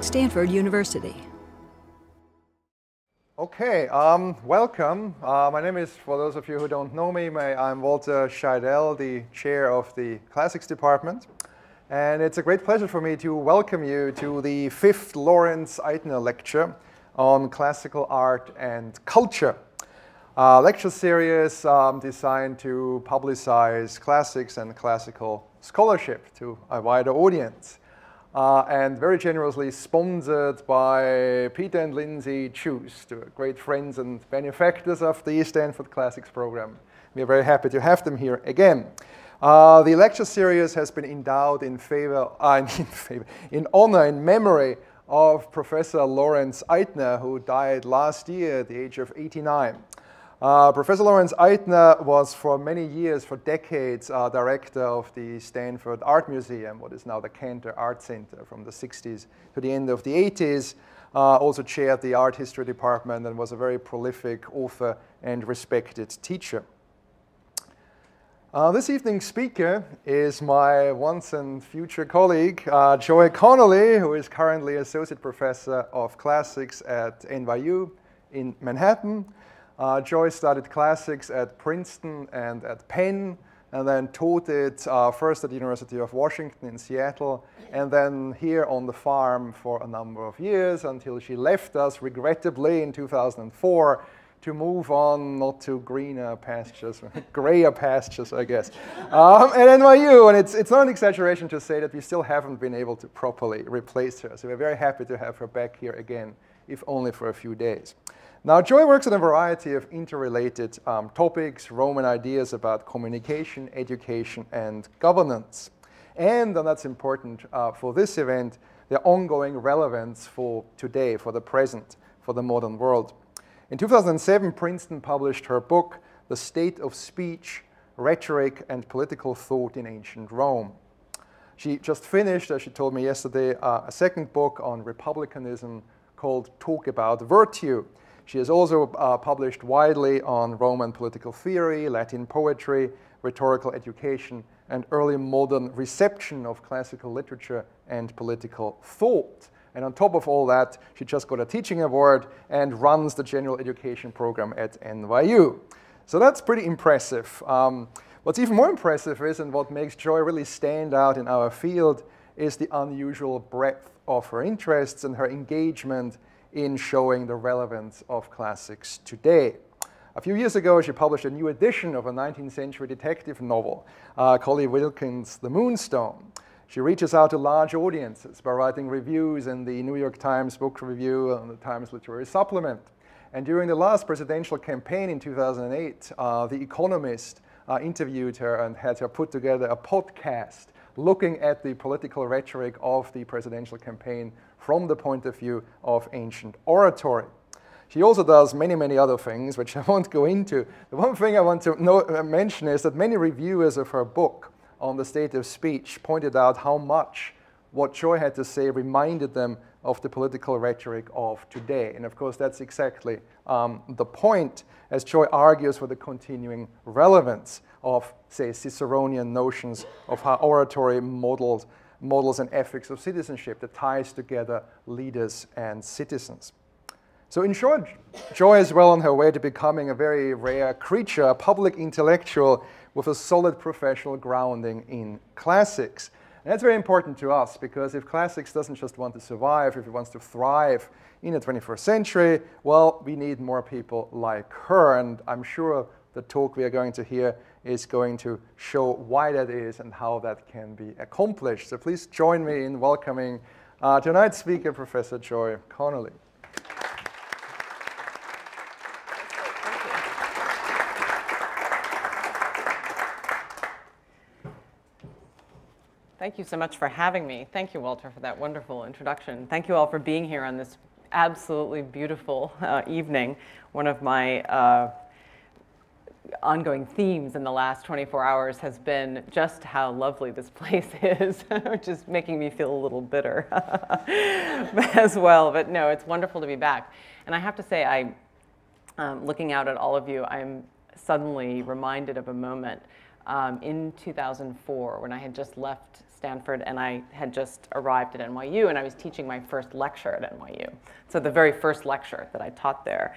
Stanford University. Okay, welcome. My name is, for those of you who don't know me, I'm Walter Scheidel, the chair of the Classics Department. And it's a great pleasure for me to welcome you to the 5th Lawrence Eitner Lecture on Classical Art and Culture. Lecture series designed to publicize classics and classical scholarship to a wider audience. And very generously sponsored by Peter and Lindsay Choose, the great friends and benefactors of the Stanford Classics program. We are very happy to have them here again. The lecture series has been endowed in honor, in memory of Professor Lawrence Eitner, who died last year at the age of 89. Professor Lawrence Eitner was for many years, for decades, director of the Stanford Art Museum, what is now the Cantor Art Center, from the 60s to the end of the 80s. Also chaired the art history department and was a very prolific author and respected teacher. This evening's speaker is my once and future colleague, Joy Connolly, who is currently Associate Professor of Classics at NYU in Manhattan. Joy studied classics at Princeton and at Penn, and then taught it first at the University of Washington in Seattle, and then here on the farm for a number of years until she left us, regrettably, in 2004 to move on, not to greener pastures, grayer pastures, I guess, at NYU. And it's not an exaggeration to say that we still haven't been able to properly replace her. So we're very happy to have her back here again, if only for a few days. Now, Joy works on a variety of interrelated topics, Roman ideas about communication, education, and governance. And that's important for this event, their ongoing relevance for today, for the present, for the modern world. In 2007, Princeton published her book, The State of Speech, Rhetoric, and Political Thought in Ancient Rome. She just finished, as she told me yesterday, a second book on republicanism called Talk About Virtue. She has also published widely on Roman political theory, Latin poetry, rhetorical education, and early modern reception of classical literature and political thought. And on top of all that, she just got a teaching award and runs the general education program at NYU. So that's pretty impressive. What's even more impressive is, and what makes Joy really stand out in our field, is the unusual breadth of her interests and her engagement in showing the relevance of classics today. A few years ago, she published a new edition of a 19th century detective novel, Collie Wilkins' The Moonstone. She reaches out to large audiences by writing reviews in the New York Times Book Review and the Times Literary Supplement. And during the last presidential campaign in 2008, The Economist interviewed her and had her put together a podcast looking at the political rhetoric of the presidential campaign from the point of view of ancient oratory. She also does many, many other things, which I won't go into. The one thing I want to mention is that many reviewers of her book on the state of speech pointed out how much what Joy had to say reminded them of the political rhetoric of today. And of course, that's exactly the point, as Joy argues for the continuing relevance of, say, Ciceronian notions of how oratory models and ethics of citizenship that ties together leaders and citizens. So in short, Joy is well on her way to becoming a very rare creature, a public intellectual with a solid professional grounding in classics. And that's very important to us, because if classics doesn't just want to survive, if it wants to thrive in the 21st century, well, we need more people like her. And I'm sure the talk we are going to hear is going to show why that is and how that can be accomplished. So please join me in welcoming tonight's speaker, Professor Joy Connolly. Thank you so much for having me. Thank you, Walter, for that wonderful introduction. Thank you all for being here on this absolutely beautiful evening. One of my ongoing themes in the last 24 hours has been just how lovely this place is, which is making me feel a little bitter as well. But no, it's wonderful to be back. And I have to say, looking out at all of you, I'm suddenly reminded of a moment in 2004 when I had just left Stanford and I had just arrived at NYU, and I was teaching my first lecture at NYU. So the very first lecture that I taught there.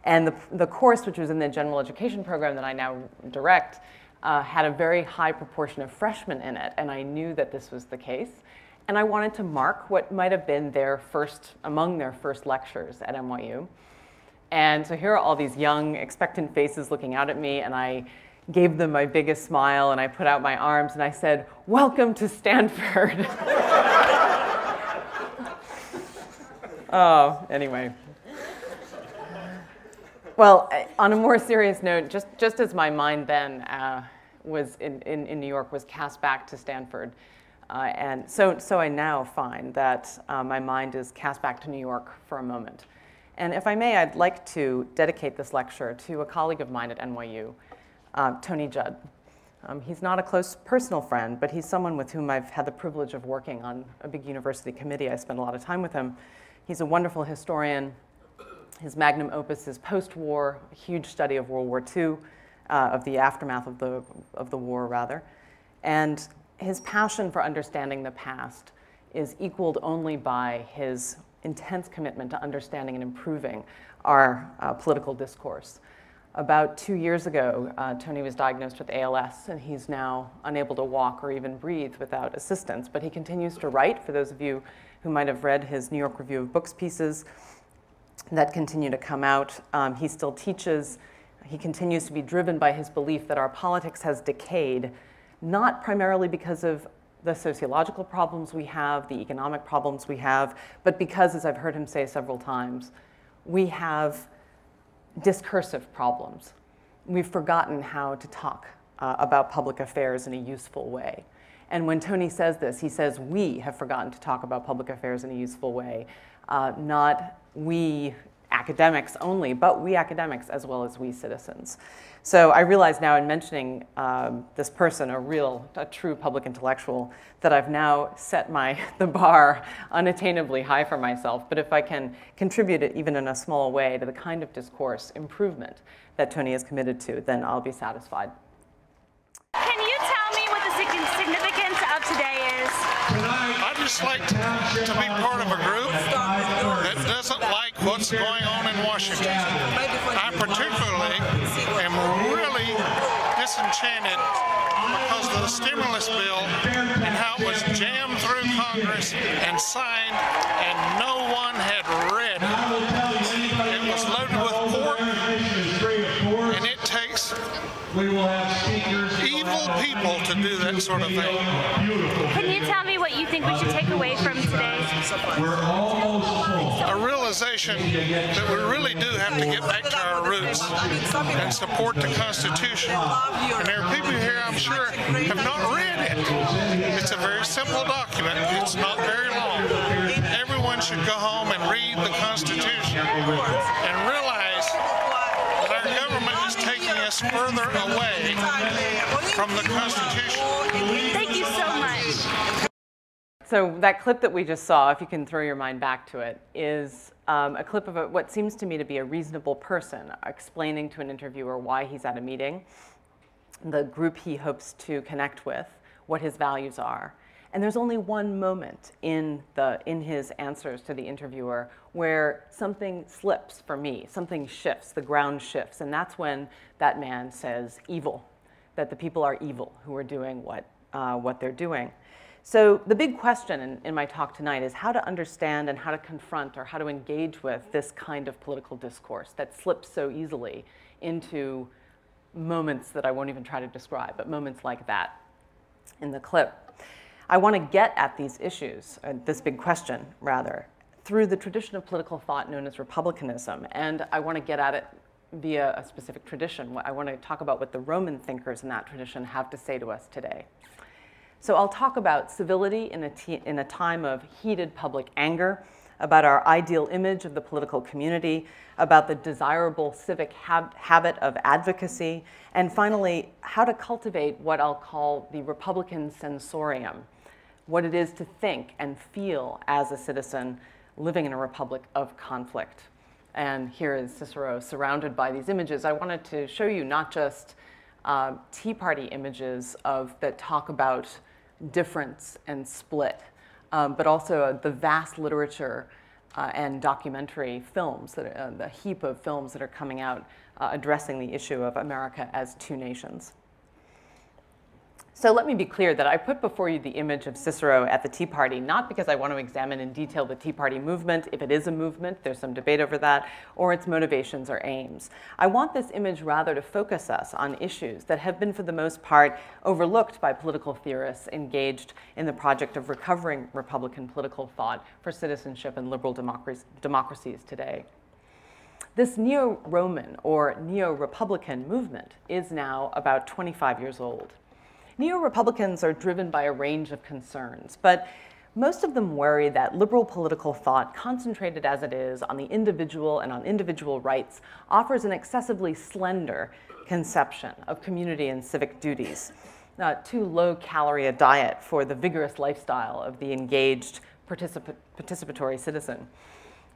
And the course, which was in the general education program that I now direct, had a very high proportion of freshmen in it, and I knew that this was the case. And I wanted to mark what might have been among their first lectures at NYU. And so here are all these young, expectant faces looking out at me, and I gave them my biggest smile, and I put out my arms, and I said, "Welcome to Stanford." Oh, anyway. Well, on a more serious note, just as my mind then was in New York was cast back to Stanford, and so I now find that my mind is cast back to New York for a moment. And if I may, I'd like to dedicate this lecture to a colleague of mine at NYU, Tony Judd. He's not a close personal friend, but he's someone with whom I've had the privilege of working on a big university committee. I spend a lot of time with him. He's a wonderful historian. His magnum opus is post-war, a huge study of World War II, of the aftermath of the war, rather. And his passion for understanding the past is equaled only by his intense commitment to understanding and improving our political discourse. About 2 years ago, Tony was diagnosed with ALS, and he's now unable to walk or even breathe without assistance. But he continues to write. For those of you who might have read his New York Review of Books pieces that continue to come out, he still teaches. He continues to be driven by his belief that our politics has decayed, not primarily because of the sociological problems we have, the economic problems we have, but because, as I've heard him say several times, we have discursive problems. We've forgotten how to talk about public affairs in a useful way. And when Tony says this, he says we have forgotten to talk about public affairs in a useful way, not we academics only, but we academics as well as we citizens. So I realize now in mentioning this person, a true public intellectual, that I've now set the bar unattainably high for myself. But if I can contribute it even in a small way to the kind of discourse improvement that Tony is committed to, then I'll be satisfied. Can you tell me what the significance of today is? I'd just like to be part of a group that doesn't like what's going on in Washington. I particularly am really disenchanted because of the stimulus bill and how it was jammed through Congress and signed and no one had read it. It was loaded with pork, and it takes evil people to do that sort of thing. Can you tell me what you think we should take away from today? A realization that we really do have to get back to our roots and support the Constitution. And there are people here, I'm sure, have not read it. It's a very simple document. It's not very long. Everyone should go home and read the Constitution and realize that our government is taking us further away from the Constitution. Thank you so much. So that clip that we just saw, if you can throw your mind back to it, is a clip of what seems to me to be a reasonable person explaining to an interviewer why he's at a meeting, the group he hopes to connect with, what his values are. And there's only one moment in his answers to the interviewer where something slips for me, something shifts, the ground shifts, and that's when that man says evil, that the people are evil who are doing what they're doing. So the big question in my talk tonight is how to understand and how to confront or how to engage with this kind of political discourse that slips so easily into moments that I won't even try to describe, but moments like that in the clip. I want to get at these issues, this big question, rather, through the tradition of political thought known as republicanism. And I want to get at it via a specific tradition. I want to talk about what the Roman thinkers in that tradition have to say to us today. So I'll talk about civility in a time of heated public anger, about our ideal image of the political community, about the desirable civic habit of advocacy, and finally, how to cultivate what I'll call the Republican sensorium, what it is to think and feel as a citizen living in a republic of conflict. And here is Cicero surrounded by these images. I wanted to show you not just Tea Party images that talk about difference and split, but also the vast literature and documentary films, the heap of films that are coming out addressing the issue of America as two nations. So let me be clear that I put before you the image of Cicero at the Tea Party, not because I want to examine in detail the Tea Party movement, if it is a movement, there's some debate over that, or its motivations or aims. I want this image rather to focus us on issues that have been, for the most part, overlooked by political theorists engaged in the project of recovering Republican political thought for citizenship and liberal democracies today. This neo-Roman or neo-Republican movement is now about 25 years old. Neo-Republicans are driven by a range of concerns, but most of them worry that liberal political thought, concentrated as it is on the individual and on individual rights, offers an excessively slender conception of community and civic duties, too low-calorie a diet for the vigorous lifestyle of the engaged participatory citizen.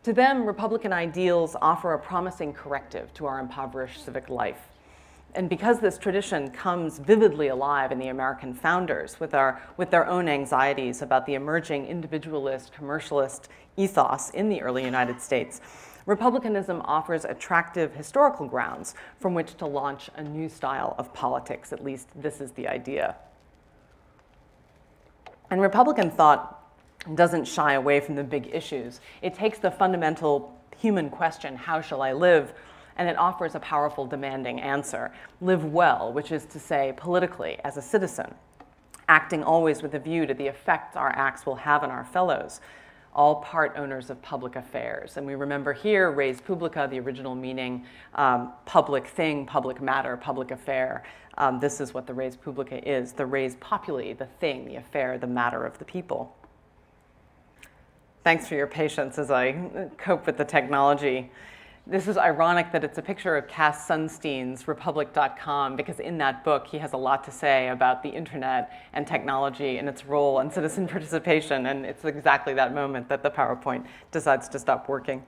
To them, Republican ideals offer a promising corrective to our impoverished civic life. And because this tradition comes vividly alive in the American founders with their own anxieties about the emerging individualist, commercialist ethos in the early United States, Republicanism offers attractive historical grounds from which to launch a new style of politics. At least this is the idea. And Republican thought doesn't shy away from the big issues. It takes the fundamental human question, how shall I live? And it offers a powerful, demanding answer. Live well, which is to say politically as a citizen, acting always with a view to the effect our acts will have on our fellows, all part owners of public affairs. And we remember here, res publica, the original meaning, public thing, public matter, public affair. This is what the res publica is, the res populi, the thing, the affair, the matter of the people. Thanks for your patience as I cope with the technology. This is ironic that it's a picture of Cass Sunstein's Republic.com, because in that book he has a lot to say about the internet and technology and its role in citizen participation, and it's exactly that moment that the PowerPoint decides to stop working.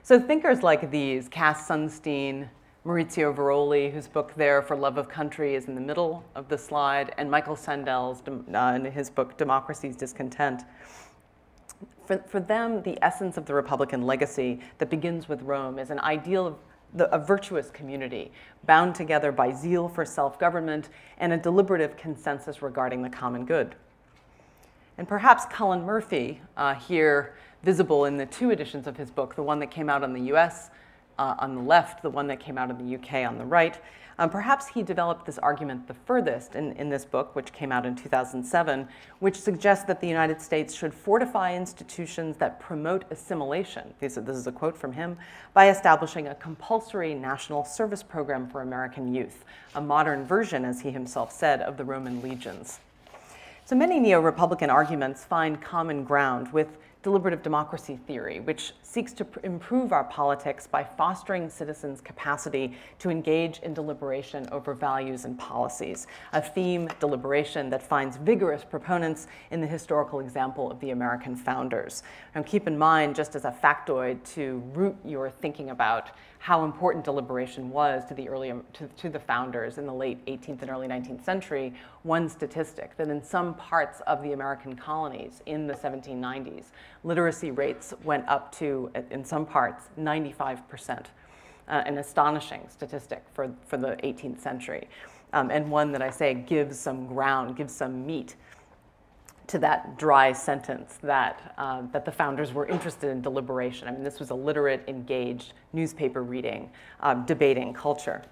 So thinkers like these, Cass Sunstein, Maurizio Veroli, whose book there, For Love of Country, is in the middle of the slide, and Michael Sandel's in his book, Democracy's Discontent. For them, the essence of the Republican legacy that begins with Rome is an ideal of a virtuous community bound together by zeal for self-government and a deliberative consensus regarding the common good. And perhaps Colin Murphy, here visible in the two editions of his book, the one that came out in the US on the left, the one that came out in the UK on the right, perhaps he developed this argument the furthest in this book, which came out in 2007, which suggests that the United States should fortify institutions that promote assimilation, this is a quote from him, by establishing a compulsory national service program for American youth, a modern version, as he himself said, of the Roman legions. So many neo-Republican arguments find common ground with deliberative democracy theory, which seeks to improve our politics by fostering citizens' capacity to engage in deliberation over values and policies, a theme, deliberation, that finds vigorous proponents in the historical example of the American founders. And keep in mind, just as a factoid to root your thinking about how important deliberation was to the founders in the late 18th and early 19th century, one statistic that in some parts of the American colonies in the 1790s, literacy rates went up to, in some parts, 95%, an astonishing statistic for the 18th century, and one that I say gives some ground, gives some meat to that dry sentence that, that the founders were interested in deliberation. I mean, this was a literate, engaged, newspaper reading, debating culture.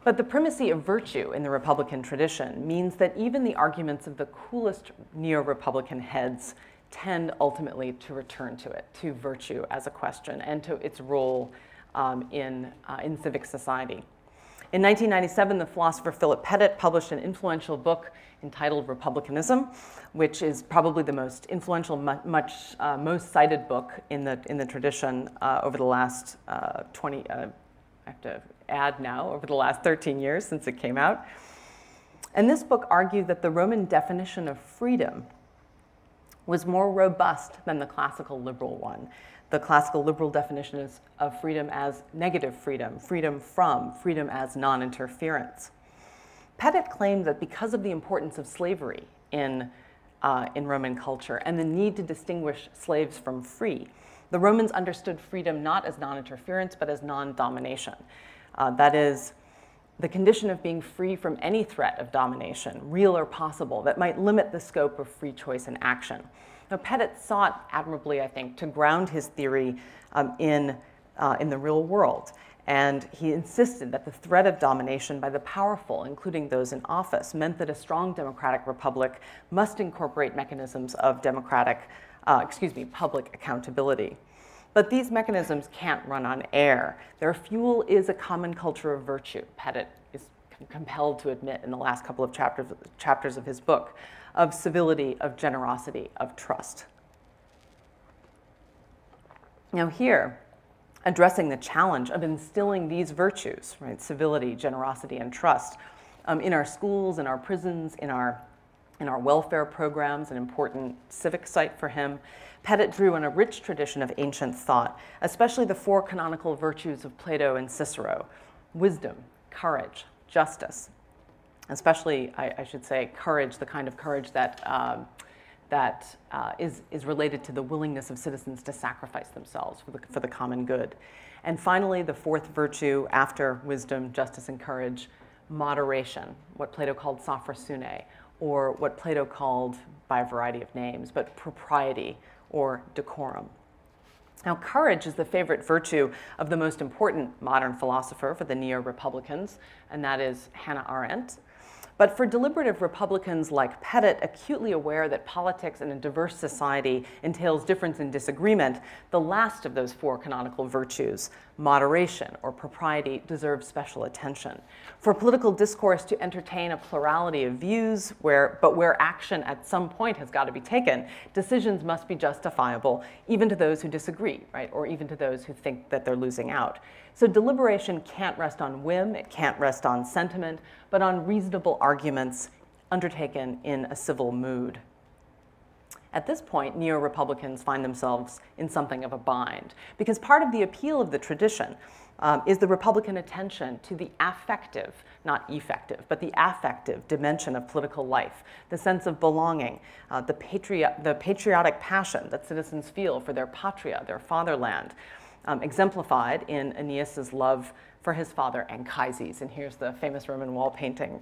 But the primacy of virtue in the Republican tradition means that even the arguments of the coolest neo-Republican heads tend ultimately to return to it, to virtue as a question, and to its role in civic society. In 1997, the philosopher Philip Pettit published an influential book entitled Republicanism, which is probably the most influential, most cited book in the tradition over the last I have to add now, over the last 13 years since it came out. And this book argued that the Roman definition of freedom was more robust than the classical liberal one. The classical liberal definition of freedom as negative freedom, freedom from, freedom as non-interference. Pettit claimed that because of the importance of slavery in Roman culture and the need to distinguish slaves from free, the Romans understood freedom not as non-interference, but as non-domination. That is, the condition of being free from any threat of domination, real or possible, that might limit the scope of free choice and action. Now, Pettit sought admirably, I think, to ground his theory in the real world. And he insisted that the threat of domination by the powerful, including those in office, meant that a strong democratic republic must incorporate mechanisms of public accountability. But these mechanisms can't run on air. Their fuel is a common culture of virtue, Pettit is compelled to admit in the last couple of chapters of his book, of civility, of generosity, of trust. Now here, addressing the challenge of instilling these virtues, right, civility, generosity, and trust, in our schools, in our prisons, in our welfare programs, an important civic site for him, Pettit drew on a rich tradition of ancient thought, especially the four canonical virtues of Plato and Cicero: wisdom, courage, justice. Especially, I should say, courage, the kind of courage that is related to the willingness of citizens to sacrifice themselves for the common good. And finally, the fourth virtue after wisdom, justice, and courage, moderation, what Plato called sophrosune, or what Plato called, by a variety of names, but propriety or decorum. Now, courage is the favorite virtue of the most important modern philosopher for the neo-republicans, and that is Hannah Arendt. But for deliberative Republicans like Pettit, acutely aware that politics in a diverse society entails difference and disagreement, the last of those four canonical virtues, moderation or propriety, deserves special attention. For political discourse to entertain a plurality of views, but where action at some point has got to be taken, decisions must be justifiable, even to those who disagree, right? Or even to those who think that they're losing out. So deliberation can't rest on whim, it can't rest on sentiment, but on reasonable arguments undertaken in a civil mood. At this point, neo-Republicans find themselves in something of a bind, because part of the appeal of the tradition is the Republican attention to the affective, not effective, but the affective dimension of political life, the sense of belonging, the patriotic passion that citizens feel for their patria, their fatherland, exemplified in Aeneas's love for his father Anchises. And here's the famous Roman wall painting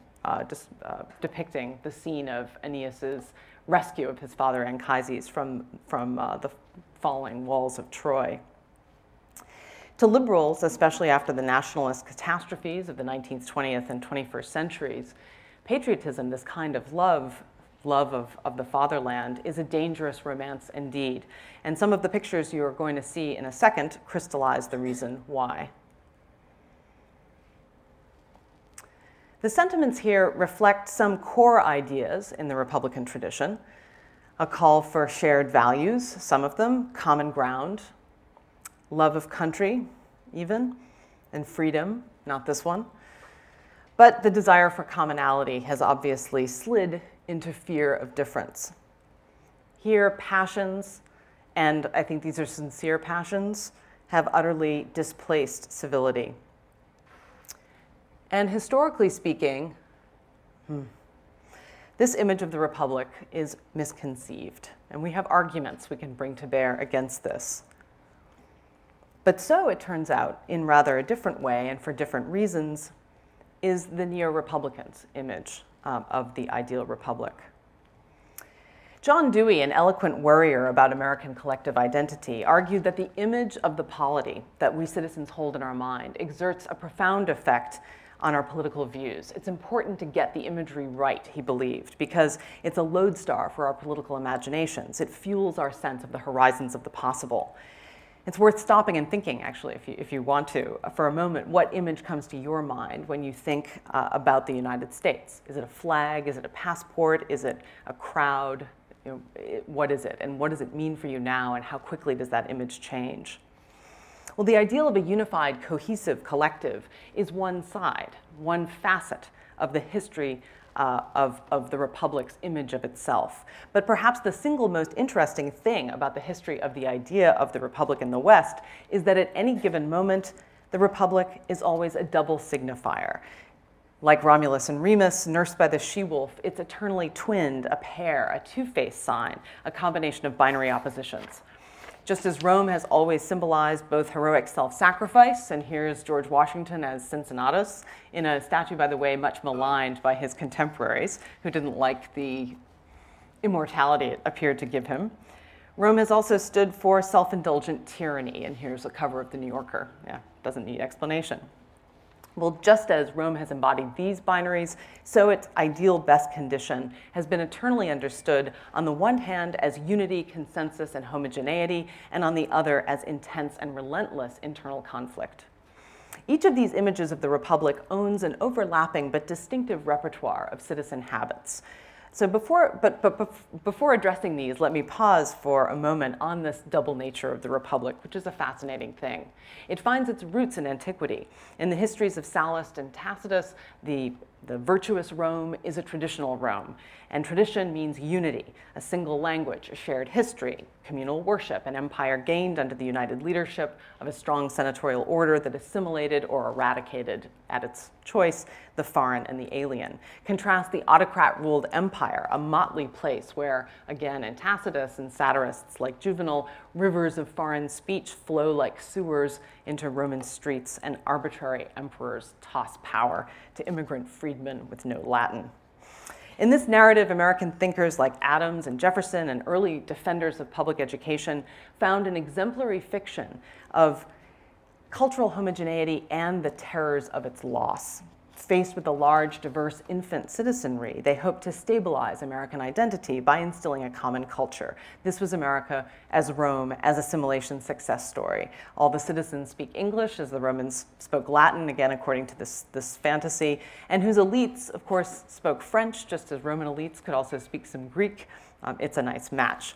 depicting the scene of Aeneas's rescue of his father Anchises from the falling walls of Troy. To liberals, especially after the nationalist catastrophes of the 19th, 20th, and 21st centuries, patriotism, this kind of love of the fatherland, is a dangerous romance indeed. And some of the pictures you are going to see in a second crystallize the reason why. The sentiments here reflect some core ideas in the Republican tradition: a call for shared values, some of them, common ground, love of country even, and freedom, not this one. But the desire for commonality has obviously slid into fear of difference. Here, passions, and I think these are sincere passions, have utterly displaced civility. And historically speaking, this image of the Republic is misconceived, and we have arguments we can bring to bear against this. But so, it turns out, in rather a different way and for different reasons, is the neo-Republicans' image of the ideal republic. John Dewey, an eloquent worrier about American collective identity, argued that the image of the polity that we citizens hold in our mind exerts a profound effect on our political views. It's important to get the imagery right, he believed, because it's a lodestar for our political imaginations. It fuels our sense of the horizons of the possible. It's worth stopping and thinking, actually, if you want to, for a moment, what image comes to your mind when you think about the United States? Is it a flag? Is it a passport? Is it a crowd? What is it? And what does it mean for you now? And how quickly does that image change? Well, the ideal of a unified, cohesive collective is one side, one facet of the history of the Republic's image of itself. But perhaps the single most interesting thing about the history of the idea of the Republic in the West is that at any given moment, the Republic is always a double signifier. Like Romulus and Remus, nursed by the she-wolf, it's eternally twinned, a pair, a two-faced sign, a combination of binary oppositions. Just as Rome has always symbolized both heroic self-sacrifice, and here's George Washington as Cincinnatus, in a statue, by the way, much maligned by his contemporaries, who didn't like the immortality it appeared to give him. Rome has also stood for self-indulgent tyranny, and here's a cover of the New Yorker. Yeah, doesn't need explanation. Well, just as Rome has embodied these binaries, so its ideal best condition has been eternally understood on the one hand as unity, consensus, and homogeneity, and on the other as intense and relentless internal conflict. Each of these images of the Republic owns an overlapping but distinctive repertoire of citizen habits. So before addressing these, let me pause for a moment on this double nature of the Republic, which is a fascinating thing. It finds its roots in antiquity. In the histories of Sallust and Tacitus, the virtuous Rome is a traditional Rome. And tradition means unity, a single language, a shared history, communal worship, an empire gained under the united leadership of a strong senatorial order that assimilated or eradicated, at its choice, the foreign and the alien. Contrast the autocrat-ruled empire, a motley place where, again, in Tacitus and satirists like Juvenal, rivers of foreign speech flow like sewers into Roman streets, and arbitrary emperors toss power to immigrant freedmen with no Latin. In this narrative, American thinkers like Adams and Jefferson and early defenders of public education found an exemplary fiction of cultural homogeneity and the terrors of its loss. Faced with a large, diverse infant citizenry, they hoped to stabilize American identity by instilling a common culture. This was America as Rome, as assimilation success story. All the citizens speak English, as the Romans spoke Latin, again, according to this fantasy, and whose elites, of course, spoke French, just as Roman elites could also speak some Greek. It's a nice match.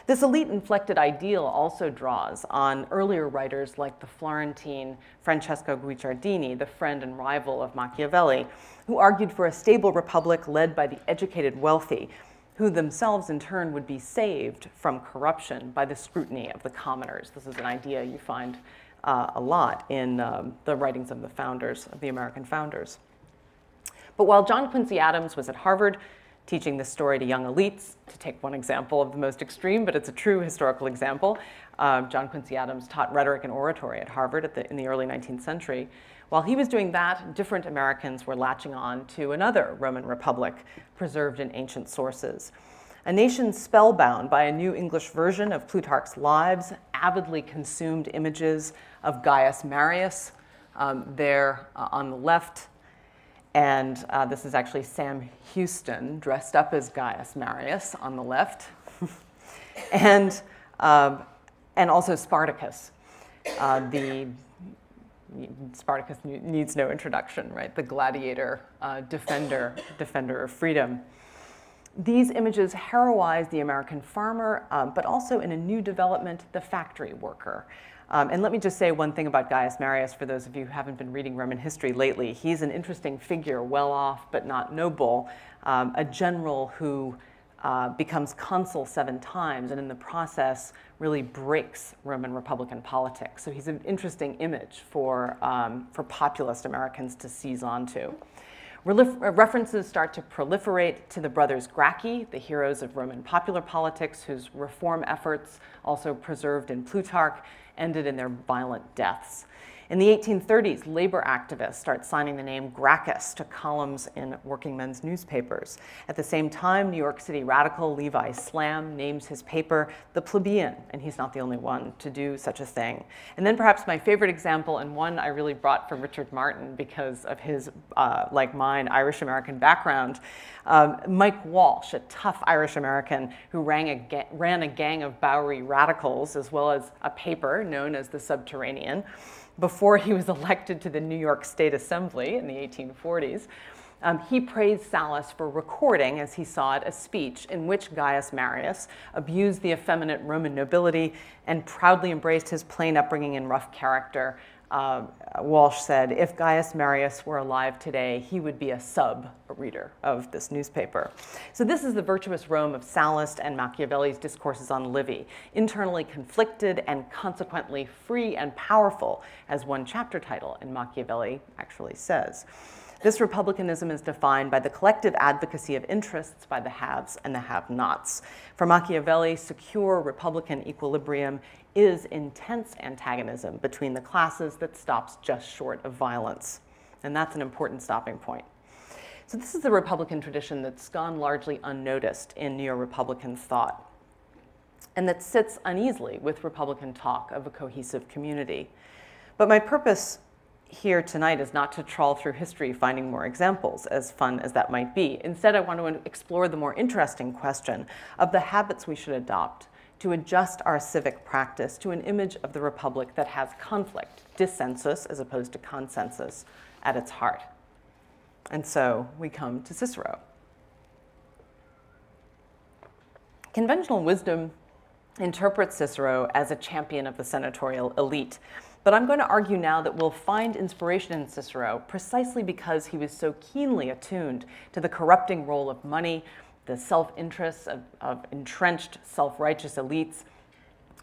This elite-inflected ideal also draws on earlier writers like the Florentine Francesco Guicciardini, the friend and rival of Machiavelli, who argued for a stable republic led by the educated wealthy, who themselves in turn would be saved from corruption by the scrutiny of the commoners. This is an idea you find a lot in the writings of the founders, of the American founders. But while John Quincy Adams was at Harvard, teaching this story to young elites, to take one example of the most extreme, but it's a true historical example. John Quincy Adams taught rhetoric and oratory at Harvard in the early 19th century. While he was doing that, different Americans were latching on to another Roman Republic preserved in ancient sources. A nation spellbound by a new English version of Plutarch's Lives avidly consumed images of Gaius Marius there on the left. And this is actually Sam Houston dressed up as Gaius Marius on the left. and also Spartacus. Spartacus needs no introduction, right? The gladiator, defender of freedom. These images heroize the American farmer, but also in a new development, the factory worker. And let me just say one thing about Gaius Marius for those of you who haven't been reading Roman history lately. He's an interesting figure, well off but not noble, a general who becomes consul 7 times and in the process really breaks Roman Republican politics. So he's an interesting image for populist Americans to seize onto. References start to proliferate to the brothers Gracchi, the heroes of Roman popular politics, whose reform efforts, also preserved in Plutarch, ended in their violent deaths. In the 1830s, labor activists start signing the name Gracchus to columns in working men's newspapers. At the same time, New York City radical Levi Slam names his paper the Plebeian, and he's not the only one to do such a thing. And then perhaps my favorite example, and one I really brought from Richard Martin because of his, like mine, Irish-American background, Mike Walsh, a tough Irish-American who ran a gang of Bowery radicals, as well as a paper known as the Subterranean, before he was elected to the New York State Assembly in the 1840s. He praised Sallust for recording, as he saw it, a speech in which Gaius Marius abused the effeminate Roman nobility and proudly embraced his plain upbringing and rough character Walsh said, if Gaius Marius were alive today, he would be a sub-reader of this newspaper. So this is the virtuous Rome of Sallust and Machiavelli's discourses on Livy, internally conflicted and consequently free and powerful, as one chapter title in Machiavelli actually says. This republicanism is defined by the collective advocacy of interests by the haves and the have-nots. For Machiavelli, secure republican equilibrium is intense antagonism between the classes that stops just short of violence. And that's an important stopping point. So this is the Republican tradition that's gone largely unnoticed in neo-Republican thought, and that sits uneasily with Republican talk of a cohesive community. But my purpose here tonight is not to trawl through history finding more examples, as fun as that might be. Instead, I want to explore the more interesting question of the habits we should adopt to adjust our civic practice to an image of the Republic that has conflict, dissensus as opposed to consensus, at its heart. And so we come to Cicero. Conventional wisdom interprets Cicero as a champion of the senatorial elite. But I'm going to argue now that we'll find inspiration in Cicero precisely because he was so keenly attuned to the corrupting role of money, the self-interests of entrenched self-righteous elites,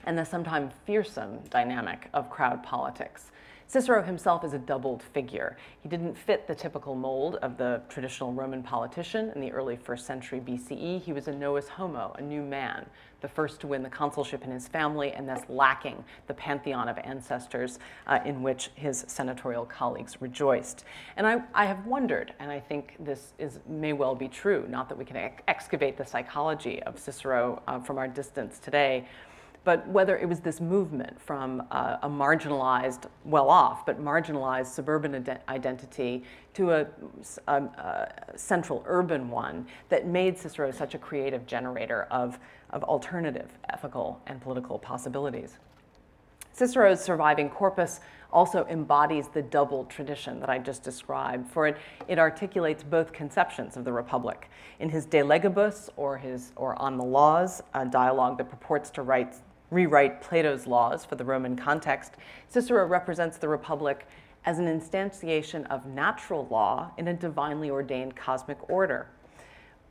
and the sometimes fearsome dynamic of crowd politics. Cicero himself is a doubled figure. He didn't fit the typical mold of the traditional Roman politician in the early 1st century BCE. He was a novus homo, a new man, the first to win the consulship in his family, and thus lacking the pantheon of ancestors in which his senatorial colleagues rejoiced. And I have wondered, and I think this may well be true, not that we can excavate the psychology of Cicero from our distance today, but whether it was this movement from a marginalized, well-off, but marginalized suburban identity to a central urban one that made Cicero such a creative generator of alternative ethical and political possibilities. Cicero's surviving corpus also embodies the double tradition that I just described, for it articulates both conceptions of the Republic. In his De Legibus, or On the Laws, a dialogue that purports to rewrite Plato's laws for the Roman context, Cicero represents the Republic as an instantiation of natural law in a divinely ordained cosmic order.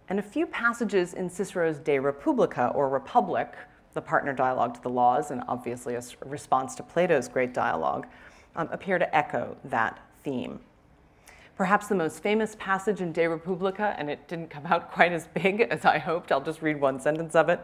And a few passages in Cicero's De Republica, or Republic, the partner dialogue to the laws, and obviously a response to Plato's great dialogue, appear to echo that theme. Perhaps the most famous passage in De Republica, and it didn't come out quite as big as I hoped, I'll just read one sentence of it,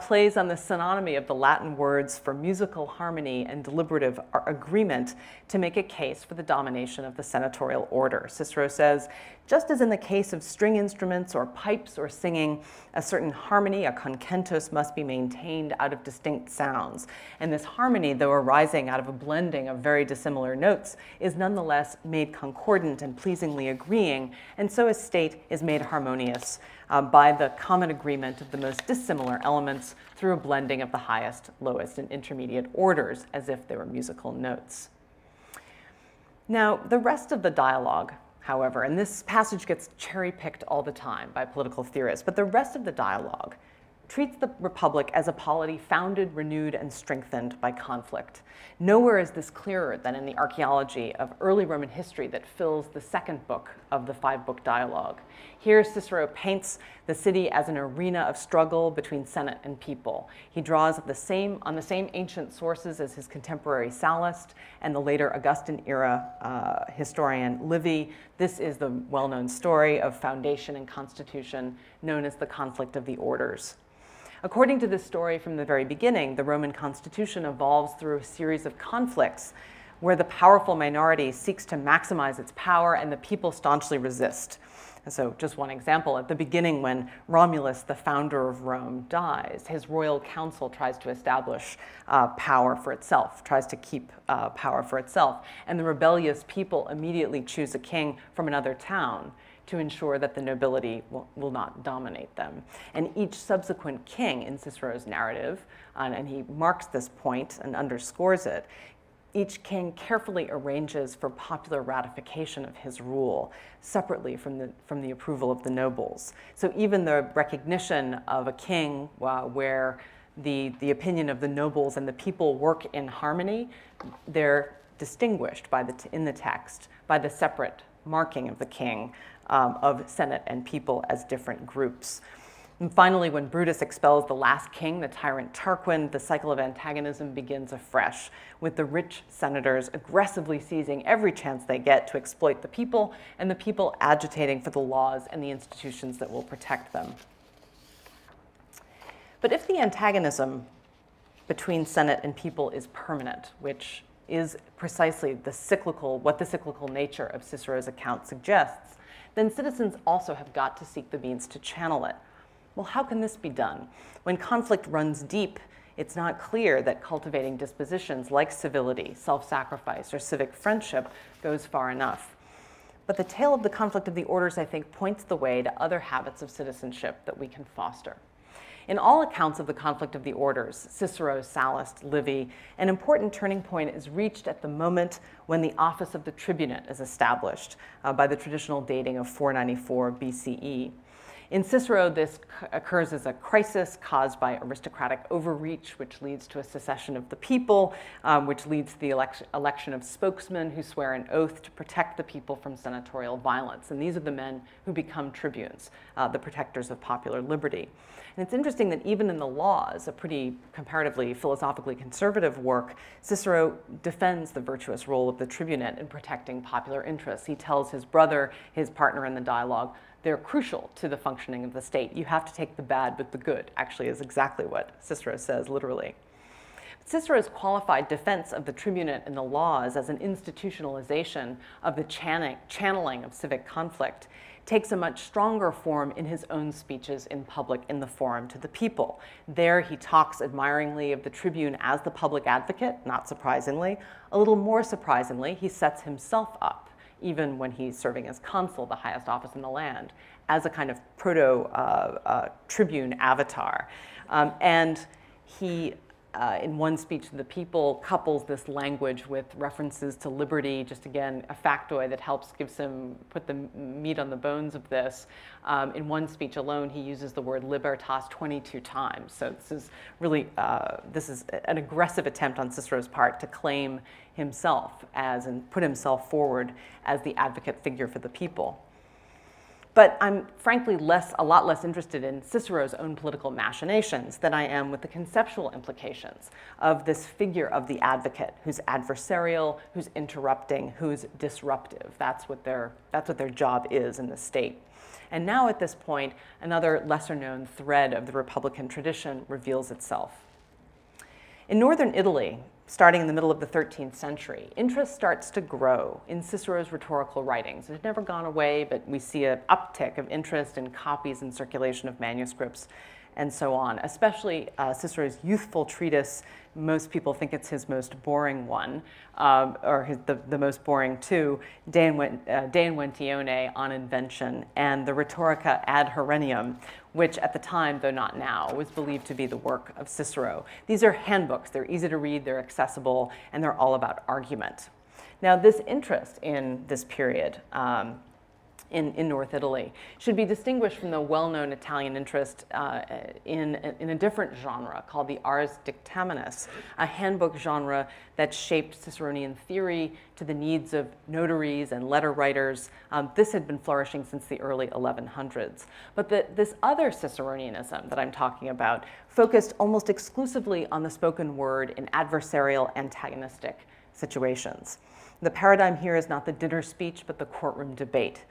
plays on the synonymy of the Latin words for musical harmony and deliberative agreement to make a case for the domination of the senatorial order. Cicero says, just as in the case of string instruments or pipes or singing, a certain harmony, a concentus, must be maintained out of distinct sounds. And this harmony, though arising out of a blending of very dissimilar notes, is nonetheless made concordant and pleasingly agreeing, and so a state is made harmonious by the common agreement of the most dissimilar elements through a blending of the highest, lowest, and intermediate orders, as if they were musical notes. Now, the rest of the dialogue, however, and this passage gets cherry-picked all the time by political theorists, but the rest of the dialogue treats the Republic as a polity founded, renewed, and strengthened by conflict. Nowhere is this clearer than in the archaeology of early Roman history that fills the second book of the 5-book dialogue. Here, Cicero paints the city as an arena of struggle between Senate and people. He draws on the same ancient sources as his contemporary Sallust and the later Augustan-era historian Livy. This is the well-known story of foundation and constitution known as the conflict of the orders. According to this story from the very beginning, the Roman constitution evolves through a series of conflicts where the powerful minority seeks to maximize its power and the people staunchly resist. And so just one example, at the beginning when Romulus, the founder of Rome, dies, his royal council tries to establish power for itself, tries to keep power for itself, and the rebellious people immediately choose a king from another town to ensure that the nobility will not dominate them. And each subsequent king in Cicero's narrative, and he marks this point and underscores it, each king carefully arranges for popular ratification of his rule, separately from the approval of the nobles. So even the recognition of a king where the opinion of the nobles and the people work in harmony, their distinguished in the text by the separate marking of the king of Senate and people as different groups. And finally, when Brutus expels the last king, the tyrant Tarquin, the cycle of antagonism begins afresh, with the rich senators aggressively seizing every chance they get to exploit the people, and the people agitating for the laws and the institutions that will protect them. But if the antagonism between Senate and people is permanent, which is precisely what the cyclical nature of Cicero's account suggests, then citizens also have got to seek the means to channel it. Well, how can this be done? When conflict runs deep, it's not clear that cultivating dispositions like civility, self-sacrifice, or civic friendship goes far enough. But the tale of the conflict of the orders, I think, points the way to other habits of citizenship that we can foster. In all accounts of the conflict of the orders, Cicero, Sallust, Livy, an important turning point is reached at the moment when the office of the tribunate is established by the traditional dating of 494 BCE. In Cicero, this occurs as a crisis caused by aristocratic overreach, which leads to a secession of the people, which leads to the election of spokesmen who swear an oath to protect the people from senatorial violence. And these are the men who become tribunes, the protectors of popular liberty. And it's interesting that even in the Laws, a pretty comparatively philosophically conservative work, Cicero defends the virtuous role of the tribunate in protecting popular interests. He tells his brother, his partner in the dialogue, they're crucial to the functioning of the state. You have to take the bad with the good, actually is exactly what Cicero says literally. Cicero's qualified defense of the tribunate in the Laws as an institutionalization of the channeling of civic conflict takes a much stronger form in his own speeches in public in the Forum to the People. There he talks admiringly of the tribune as the public advocate, not surprisingly. A little more surprisingly, he sets himself up, even when he's serving as consul, the highest office in the land, as a kind of proto-tribune avatar. And he, in one speech to the people, couples this language with references to liberty, just again, a factoid that helps put the meat on the bones of this. In one speech alone, he uses the word libertas 22 times. So this is really, this is an aggressive attempt on Cicero's part to claim himself as, and put himself forward as the advocate figure for the people. But I'm frankly a lot less interested in Cicero's own political machinations than I am with the conceptual implications of this figure of the advocate, who's adversarial, who's interrupting, who's disruptive. That's what their job is in the state. And now at this point, another lesser-known thread of the Republican tradition reveals itself. In northern Italy, starting in the middle of the 13th century, interest starts to grow in Cicero's rhetorical writings. It's never gone away, but we see an uptick of interest in copies and circulation of manuscripts and so on, especially Cicero's youthful treatise. Most people think it's his most boring one, or the most boring two, De Inventione on invention, and the Rhetorica ad Herennium, which at the time, though not now, was believed to be the work of Cicero. These are handbooks. They're easy to read, they're accessible, and they're all about argument. Now, this interest in this period in North Italy should be distinguished from the well-known Italian interest in a different genre called the Ars Dictaminis, a handbook genre that shaped Ciceronian theory to the needs of notaries and letter writers. This had been flourishing since the early 1100s. But this other Ciceronianism that I'm talking about focused almost exclusively on the spoken word in adversarial, antagonistic situations. The paradigm here is not the dinner speech, but the courtroom debate.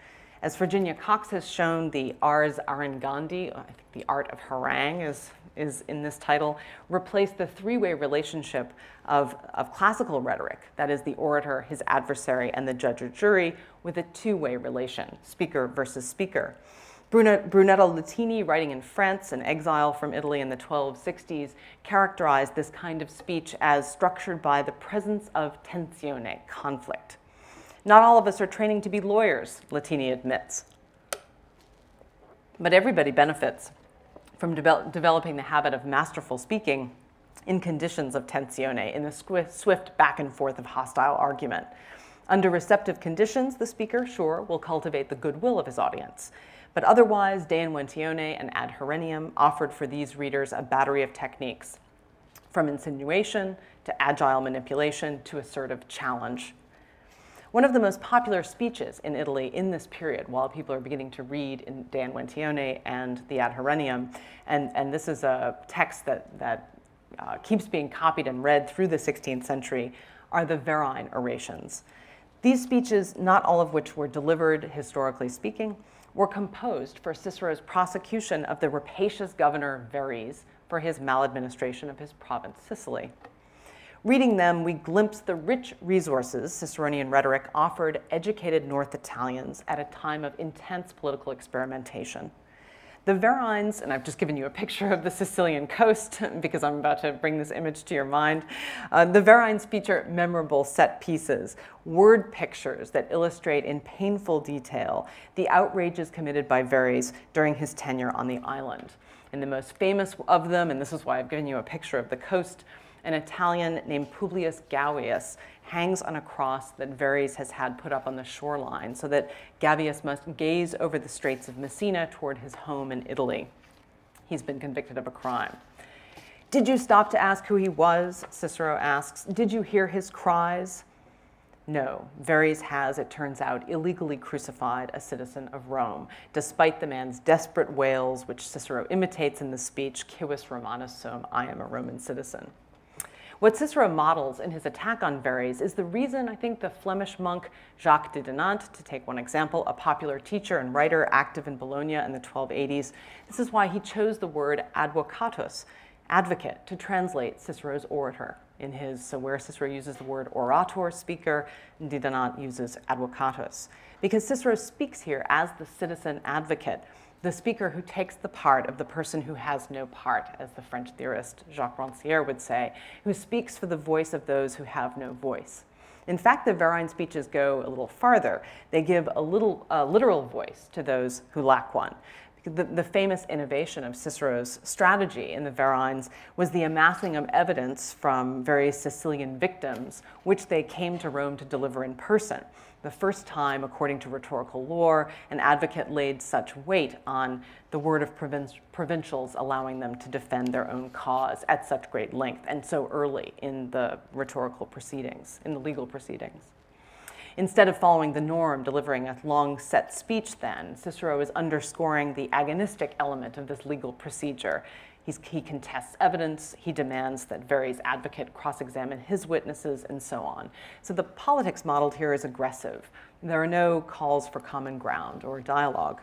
As Virginia Cox has shown, the Ars Arengandi, I think the art of harangue is in this title, replaced the three-way relationship of classical rhetoric, that is the orator, his adversary, and the judge or jury, with a two-way relation, speaker versus speaker. Brunetto Latini, writing in France, in exile from Italy in the 1260s, characterized this kind of speech as structured by the presence of tensione, conflict. Not all of us are training to be lawyers, Latini admits. But everybody benefits from developing the habit of masterful speaking in conditions of tensione, in the swift back and forth of hostile argument. Under receptive conditions, the speaker, sure, will cultivate the goodwill of his audience. But otherwise, De Inventione and Ad Herennium offered for these readers a battery of techniques from insinuation to agile manipulation to assertive challenge. One of the most popular speeches in Italy in this period, while people are beginning to read in De Inventione and the Ad Herennium, and this is a text that keeps being copied and read through the 16th century, are the Verrine orations. These speeches, not all of which were delivered, historically speaking, were composed for Cicero's prosecution of the rapacious governor Verres for his maladministration of his province, Sicily. Reading them, we glimpse the rich resources Ciceronian rhetoric offered educated North Italians at a time of intense political experimentation. The Verrines, and I've just given you a picture of the Sicilian coast because I'm about to bring this image to your mind. The Verrines feature memorable set pieces, word pictures that illustrate in painful detail the outrages committed by Verres during his tenure on the island. And the most famous of them, and this is why I've given you a picture of the coast, an Italian named Publius Gavius hangs on a cross that Verres has had put up on the shoreline so that Gavius must gaze over the Straits of Messina toward his home in Italy. He's been convicted of a crime. Did you stop to ask who he was? Cicero asks. Did you hear his cries? No, Verres has, it turns out, illegally crucified a citizen of Rome, despite the man's desperate wails, which Cicero imitates in the speech, Civis Romanus sum, I am a Roman citizen. What Cicero models in his attack on Verres is the reason I think the Flemish monk Jacques de Dinant, to take one example, a popular teacher and writer active in Bologna in the 1280s, this is why he chose the word advocatus, advocate, to translate Cicero's orator. So where Cicero uses the word orator, speaker, de Dinant uses advocatus. Because Cicero speaks here as the citizen advocate, the speaker who takes the part of the person who has no part, as the French theorist Jacques Rancière would say, who speaks for the voice of those who have no voice. In fact, the Verrine speeches go a little farther. They give a literal voice to those who lack one. The famous innovation of Cicero's strategy in the Verrines was the amassing of evidence from various Sicilian victims, which they came to Rome to deliver in person. The first time, according to rhetorical lore, an advocate laid such weight on the word of provincials, allowing them to defend their own cause at such great length and so early in the rhetorical proceedings, in the legal proceedings. Instead of following the norm, delivering a long set speech then, Cicero is underscoring the agonistic element of this legal procedure. He contests evidence, he demands that Verres' advocate cross-examine his witnesses, and so on. So the politics modeled here is aggressive. There are no calls for common ground or dialogue.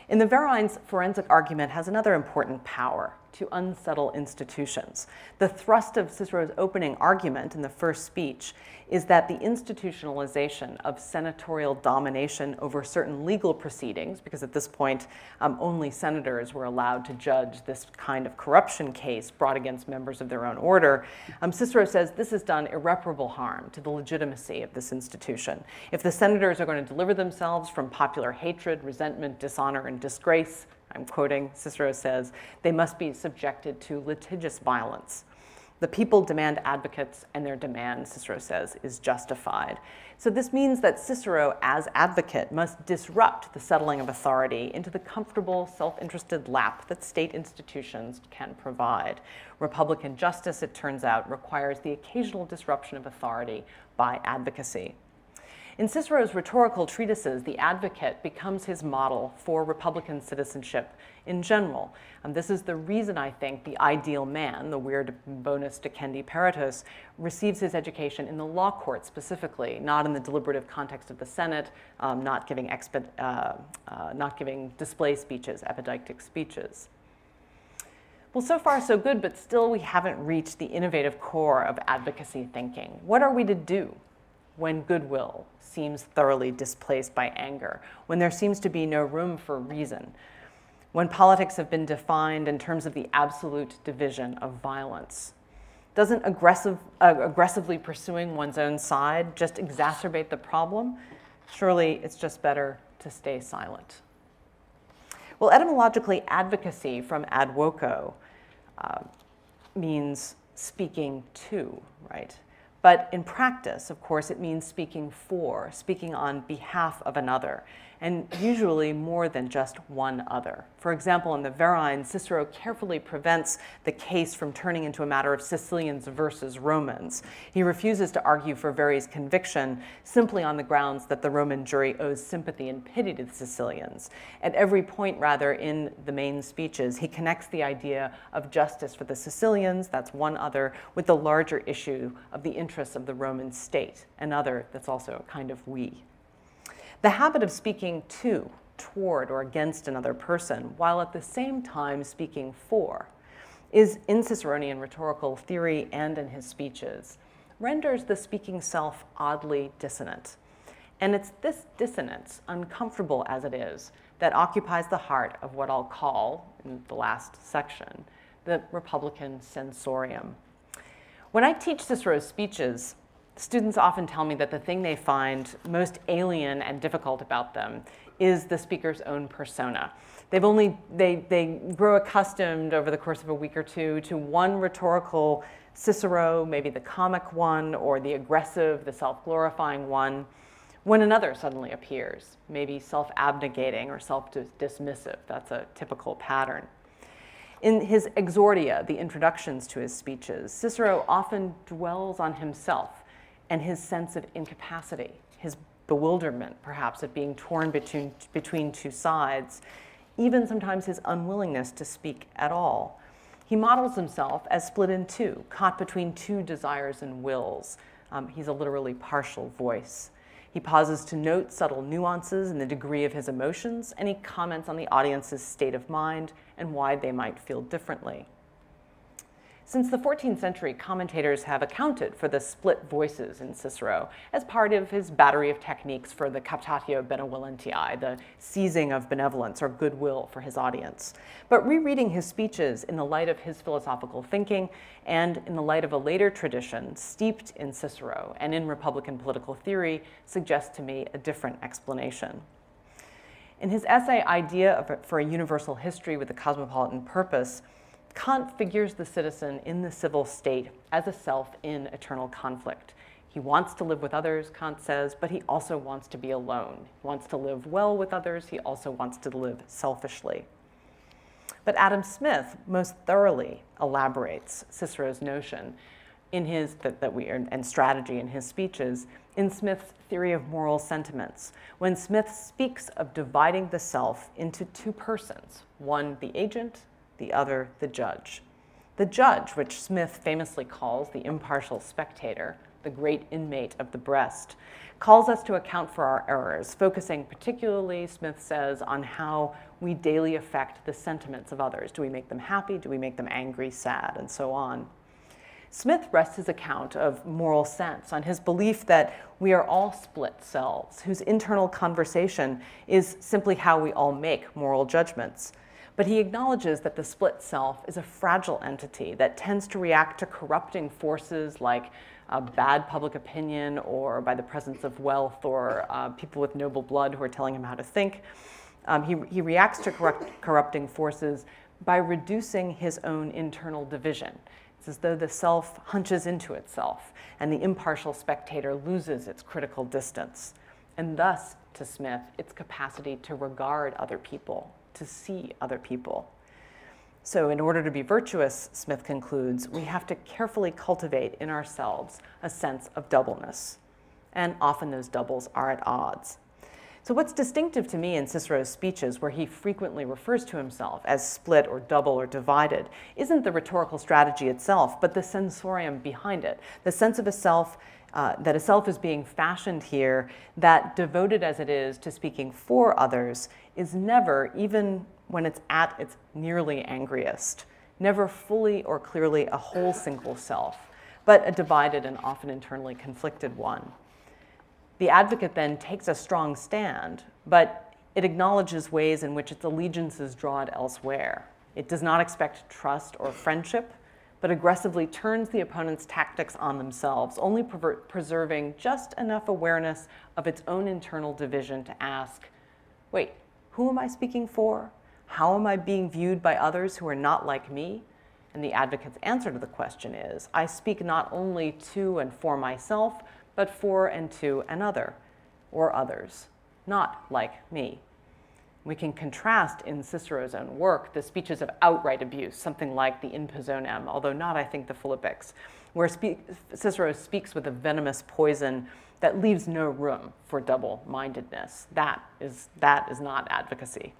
In the Verrines, forensic argument has another important power: to unsettle institutions. The thrust of Cicero's opening argument in the first speech is that the institutionalization of senatorial domination over certain legal proceedings, because at this point only senators were allowed to judge this kind of corruption case brought against members of their own order, Cicero says this has done irreparable harm to the legitimacy of this institution. If the senators are going to deliver themselves from popular hatred, resentment, dishonor, and disgrace, I'm quoting, Cicero says, they must be subjected to litigious violence. The people demand advocates, and their demand, Cicero says, is justified. So this means that Cicero, as advocate, must disrupt the settling of authority into the comfortable, self-interested lap that state institutions can provide. Republican justice, it turns out, requires the occasional disruption of authority by advocacy. In Cicero's rhetorical treatises, the advocate becomes his model for Republican citizenship in general. This is the reason I think the ideal man, the weird bonus discendi peritus, receives his education in the law court specifically, not in the deliberative context of the Senate, not giving display speeches, epideictic speeches. Well, so far so good, but still we haven't reached the innovative core of advocacy thinking. What are we to do when goodwill seems thoroughly displaced by anger, when there seems to be no room for reason, when politics have been defined in terms of the absolute division of violence? Doesn't aggressively pursuing one's own side just exacerbate the problem? Surely it's just better to stay silent. Well, etymologically, advocacy from advoco means speaking to, right? But in practice, of course, it means speaking for, speaking on behalf of another. and usually more than just one other. For example, in the Verrine, Cicero carefully prevents the case from turning into a matter of Sicilians versus Romans. He refuses to argue for Verri's conviction simply on the grounds that the Roman jury owes sympathy and pity to the Sicilians. At every point, rather, in the main speeches, he connects the idea of justice for the Sicilians, that's one other, with the larger issue of the interests of the Roman state, another that's also a kind of we. The habit of speaking to, toward, or against another person, while at the same time speaking for, is in Ciceronian rhetorical theory and in his speeches, renders the speaking self oddly dissonant. And it's this dissonance, uncomfortable as it is, that occupies the heart of what I'll call, in the last section, the Republican sensorium. When I teach Cicero's speeches, students often tell me that the thing they find most alien and difficult about them is the speaker's own persona. They grow accustomed over the course of a week or two to one rhetorical Cicero, maybe the comic one, or the aggressive, the self-glorifying one, when another suddenly appears, maybe self-abnegating or self-dismissive. That's a typical pattern. In his exordia, the introductions to his speeches, Cicero often dwells on himself and his sense of incapacity, his bewilderment, perhaps, at being torn between two sides, even sometimes his unwillingness to speak at all. He models himself as split in two, caught between two desires and wills. He's a literally partial voice. He pauses to note subtle nuances in the degree of his emotions, and he comments on the audience's state of mind and why they might feel differently. Since the 14th century, commentators have accounted for the split voices in Cicero as part of his battery of techniques for the captatio benevolentiae, the seizing of benevolence or goodwill for his audience. But rereading his speeches in the light of his philosophical thinking and in the light of a later tradition steeped in Cicero and in Republican political theory suggests to me a different explanation. In his essay, Idea for a Universal History with a Cosmopolitan Purpose, Kant figures the citizen in the civil state as a self in eternal conflict. He wants to live with others, Kant says, but he also wants to be alone. He wants to live well with others. He also wants to live selfishly. But Adam Smith most thoroughly elaborates Cicero's notion in his, and strategy in his speeches, in Smith's theory of moral sentiments, when Smith speaks of dividing the self into two persons, one the agent, the other the judge. The judge, which Smith famously calls the impartial spectator, the great inmate of the breast, calls us to account for our errors, focusing particularly, Smith says, on how we daily affect the sentiments of others. Do we make them happy? Do we make them angry, sad, and so on? Smith rests his account of moral sense on his belief that we are all split selves, whose internal conversation is simply how we all make moral judgments. But he acknowledges that the split self is a fragile entity that tends to react to corrupting forces like bad public opinion or by the presence of wealth or people with noble blood who are telling him how to think. He reacts to corrupting forces by reducing his own internal division. It's as though the self hunches into itself and the impartial spectator loses its critical distance, and thus, to Smith, its capacity to regard other people, to see other people. So in order to be virtuous, Smith concludes, we have to carefully cultivate in ourselves a sense of doubleness. And often those doubles are at odds. So what's distinctive to me in Cicero's speeches, where he frequently refers to himself as split or double or divided, isn't the rhetorical strategy itself, but the sensorium behind it, the sense of a self, that a self is being fashioned here that, devoted as it is to speaking for others, is never, even when it's at its nearly angriest, never fully or clearly a whole single self, but a divided and often internally conflicted one. The advocate then takes a strong stand, but it acknowledges ways in which its allegiances draw it elsewhere. It does not expect trust or friendship, but aggressively turns the opponent's tactics on themselves, only preserving just enough awareness of its own internal division to ask, wait, who am I speaking for? How am I being viewed by others who are not like me? And the advocate's answer to the question is, I speak not only to and for myself, but for and to another, or others. not like me. We can contrast in Cicero's own work the speeches of outright abuse, something like the In Personam, although not, I think, the Philippics, where Cicero speaks with a venomous poison that leaves no room for double-mindedness. That is not advocacy.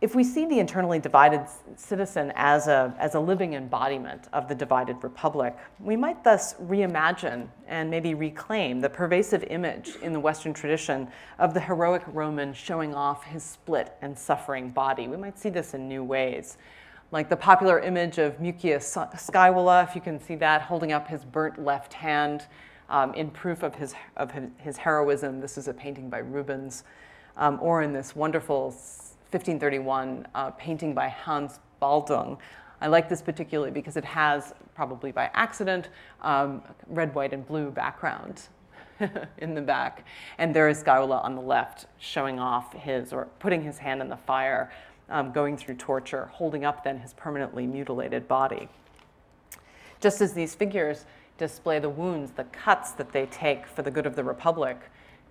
If we see the internally divided citizen as a living embodiment of the divided republic, we might thus reimagine and maybe reclaim the pervasive image in the Western tradition of the heroic Roman showing off his split and suffering body. We might see this in new ways, like the popular image of Mucius Scaevola, if you can see that, holding up his burnt left hand in proof of his heroism. This is a painting by Rubens, or in this wonderful 1531 painting by Hans Baldung. I like this particularly because it has, probably by accident, red, white, and blue background in the back. And there is Scaevola on the left showing off or putting his hand in the fire, going through torture, holding up then his permanently mutilated body. Just as these figures display the wounds, the cuts that they take for the good of the Republic,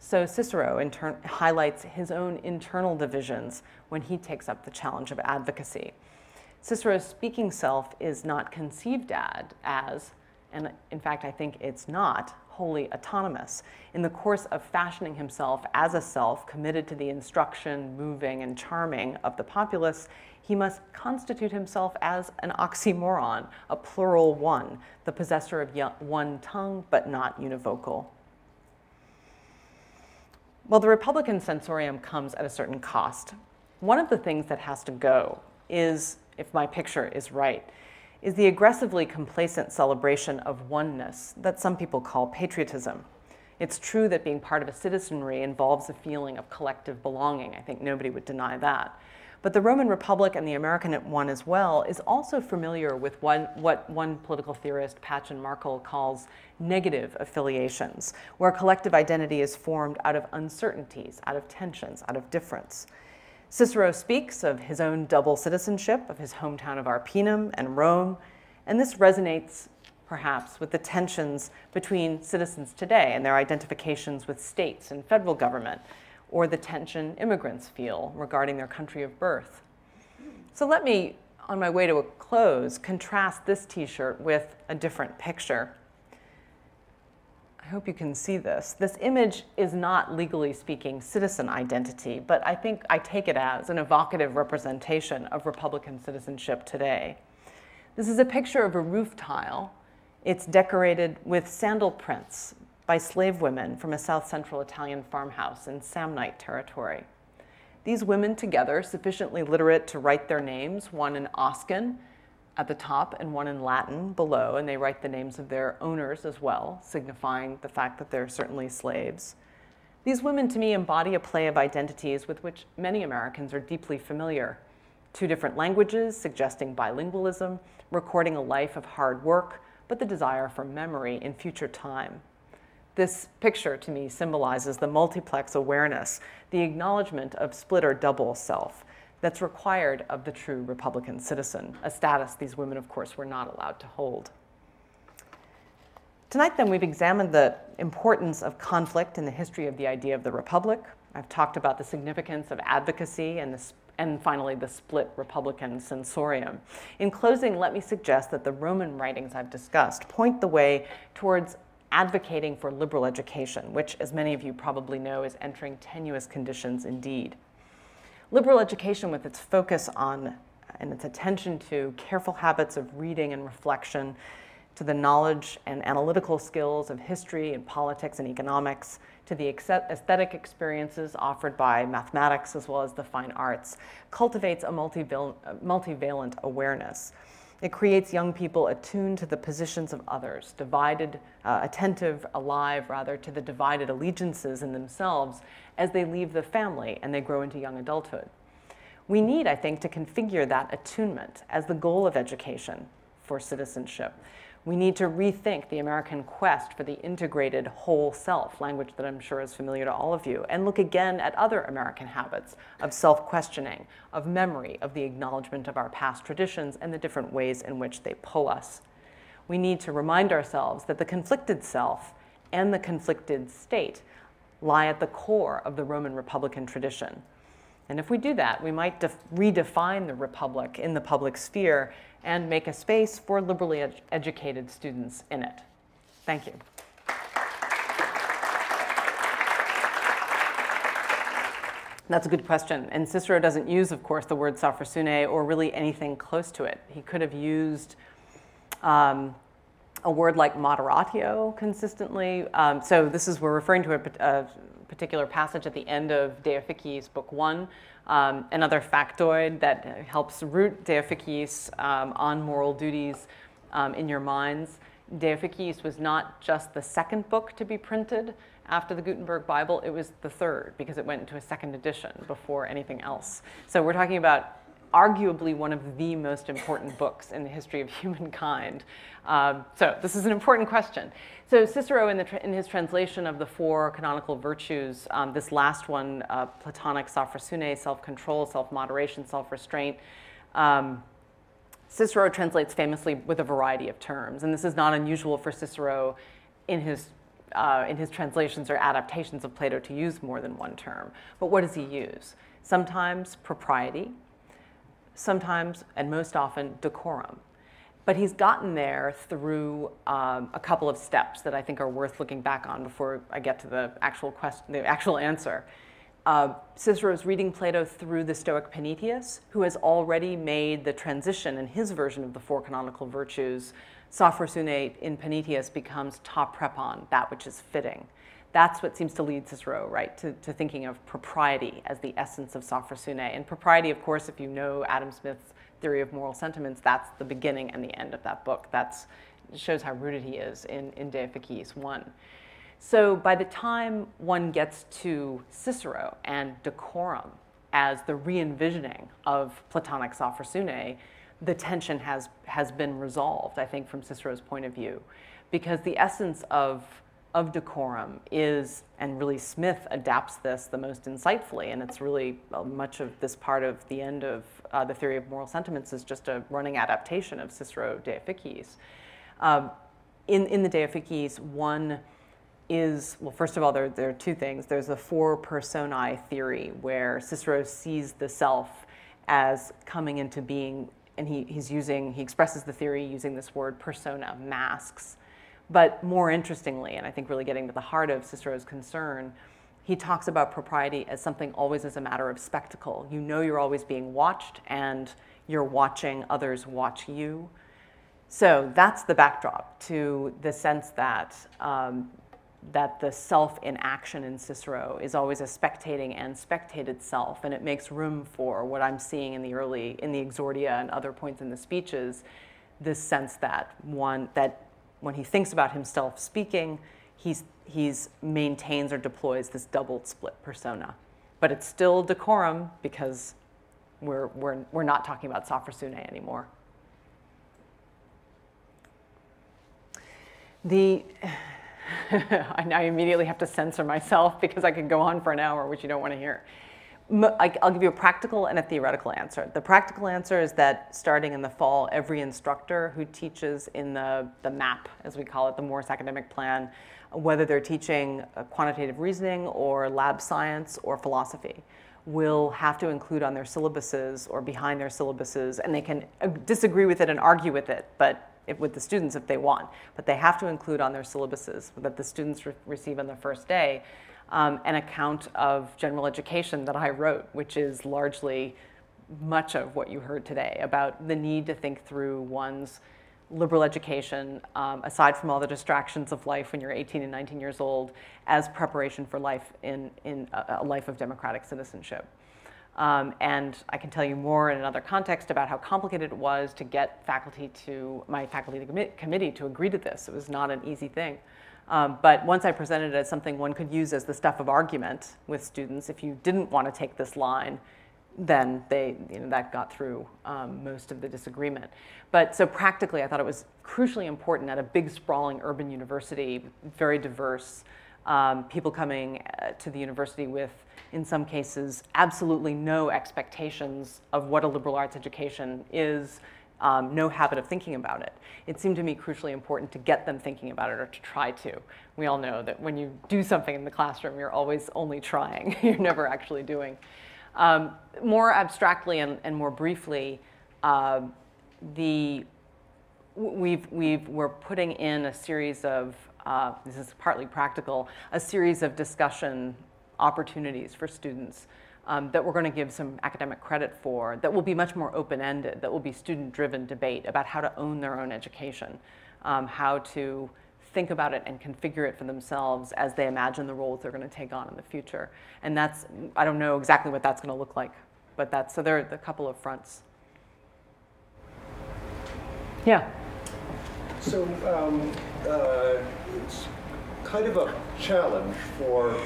so Cicero in turn highlights his own internal divisions when he takes up the challenge of advocacy. Cicero's speaking self is not conceived as, and in fact I think it's not, wholly autonomous. In the course of fashioning himself as a self committed to the instruction, moving, and charming of the populace, he must constitute himself as an oxymoron, a plural one, the possessor of one tongue but not univocal. Well, the Republican sensorium comes at a certain cost. One of the things that has to go is, if my picture is right, is the aggressively complacent celebration of oneness that some people call patriotism. It's true that being part of a citizenry involves a feeling of collective belonging. I think nobody would deny that. But the Roman Republic and the American one as well is also familiar with what one political theorist, Patchen Markle, calls negative affiliations, where collective identity is formed out of uncertainties, out of tensions, out of difference. Cicero speaks of his own double citizenship, of his hometown of Arpinum and Rome, and this resonates perhaps with the tensions between citizens today and their identifications with states and federal government, or the tension immigrants feel regarding their country of birth. So let me, on my way to a close, contrast this t-shirt with a different picture. I hope you can see this. This image is not, legally speaking, citizen identity, but I think I take it as an evocative representation of Republican citizenship today. This is a picture of a roof tile. It's decorated with sandal prints by slave women from a South Central Italian farmhouse in Samnite territory. These women together, sufficiently literate to write their names, one in Oscan at the top and one in Latin below, and they write the names of their owners as well, signifying the fact that they're certainly slaves. These women, to me, embody a play of identities with which many Americans are deeply familiar. Two different languages, suggesting bilingualism, recording a life of hard work, but the desire for memory in future time. This picture, to me, symbolizes the multiplex awareness, the acknowledgement of split or double self that's required of the true Republican citizen, a status these women, of course, were not allowed to hold. Tonight, then, we've examined the importance of conflict in the history of the idea of the Republic. I've talked about the significance of advocacy and finally, the split Republican sensorium. In closing, let me suggest that the Roman writings I've discussed point the way towards advocating for liberal education, which, as many of you probably know, is entering tenuous conditions indeed. Liberal education, with its focus on and its attention to careful habits of reading and reflection, to the knowledge and analytical skills of history and politics and economics, to the aesthetic experiences offered by mathematics as well as the fine arts, cultivates a multivalent awareness. It creates young people attuned to the positions of others, divided, attentive, alive, rather, to the divided allegiances in themselves as they leave the family and they grow into young adulthood. We need, I think, to configure that attunement as the goal of education for citizenship. We need to rethink the American quest for the integrated whole self, language that I'm sure is familiar to all of you, and look again at other American habits of self-questioning, of memory, of the acknowledgement of our past traditions and the different ways in which they pull us. We need to remind ourselves that the conflicted self and the conflicted state lie at the core of the Roman Republican tradition. And if we do that, we might redefine the Republic in the public sphere and make a space for liberally educated students in it. Thank you. That's a good question. And Cicero doesn't use, of course, the word sophrosyne or really anything close to it. He could have used a word like moderatio consistently. So this is, we're referring to a particular passage at the end of De Officiis, Book 1. Another factoid that helps root De Officiis on moral duties in your minds. De Officiis was not just the second book to be printed after the Gutenberg Bible, it was the third because it went into a second edition before anything else. So we're talking about arguably one of the most important books in the history of humankind. So this is an important question. So Cicero, in his translation of the 4 canonical virtues, this last one, Platonic sophrosyne, self-control, self-moderation, self-restraint, Cicero translates famously with a variety of terms. And this is not unusual for Cicero in his translations or adaptations of Plato to use more than one term. But what does he use? Sometimes propriety, sometimes, and most often, decorum. But he's gotten there through a couple of steps that I think are worth looking back on before I get to the actual question, the actual answer. Cicero's reading Plato through the Stoic Panetius, who has already made the transition in his version of the 4 canonical virtues. Sophrosyne in Panetius becomes ta prepon, that which is fitting. That's what seems to lead Cicero, right, to thinking of propriety as the essence of sophrosyne. And propriety, of course, if you know Adam Smith's theory of moral sentiments, that's the beginning and the end of that book. That shows how rooted he is in De Officiis 1. So by the time one gets to Cicero and decorum as the re-envisioning of Platonic sophrosyne, the tension has been resolved, I think, from Cicero's point of view. Because the essence of decorum is, and really Smith adapts this the most insightfully, and it's really much of this part of the end of the theory of moral sentiments is just a running adaptation of Cicero De Officiis. In the De Officiis, one is, well, first of all, there are 2 things. There's the 4 personae theory, where Cicero sees the self as coming into being, and he expresses the theory using this word persona, masks. But more interestingly, and I think really getting to the heart of Cicero's concern, he talks about propriety as something always as a matter of spectacle. You know you're always being watched, and you're watching others watch you. So that's the backdrop to the sense that that the self in action in Cicero is always a spectating and spectated self, and it makes room for what I'm seeing in the exordia and other points in the speeches, this sense that when he thinks about himself speaking, he's maintains or deploys this doubled split persona. But it's still decorum because we're not talking about sophrosyne anymore. I immediately have to censor myself because I could go on for an hour, which you don't want to hear. I'll give you a practical and a theoretical answer. The practical answer is that starting in the fall, every instructor who teaches in the MAP, as we call it, the Morris Academic Plan, whether they're teaching quantitative reasoning or lab science or philosophy, will have to include on their syllabuses or behind their syllabuses, and they can disagree with it and argue with it, but with the students if they want, but they have to include on their syllabuses that the students receive on the first day an account of general education that I wrote, which is largely much of what you heard today about the need to think through one's liberal education, aside from all the distractions of life when you're 18 and 19 years old, as preparation for life in a life of democratic citizenship. And I can tell you more in another context about how complicated it was to get my faculty committee to agree to this. It was not an easy thing. But once I presented it as something one could use as the stuff of argument with students, if you didn't want to take this line, then that got through most of the disagreement. But so practically, I thought it was crucially important at a big, sprawling urban university, very diverse, people coming to the university with, in some cases, absolutely no expectations of what a liberal arts education is, no habit of thinking about it. It seemed to me crucially important to get them thinking about it, or to try to. We all know that when you do something in the classroom, you're always only trying. You're never actually doing. More abstractly and more briefly, we're putting in a series of, this is partly practical, a series of discussion opportunities for students that we're going to give some academic credit for, that will be much more open-ended, that will be student-driven debate about how to own their own education, how to think about it and configure it for themselves as they imagine the roles they're going to take on in the future. And that's, I don't know exactly what that's going to look like, but that's, so there are a couple of fronts. Yeah. So it's kind of a challenge for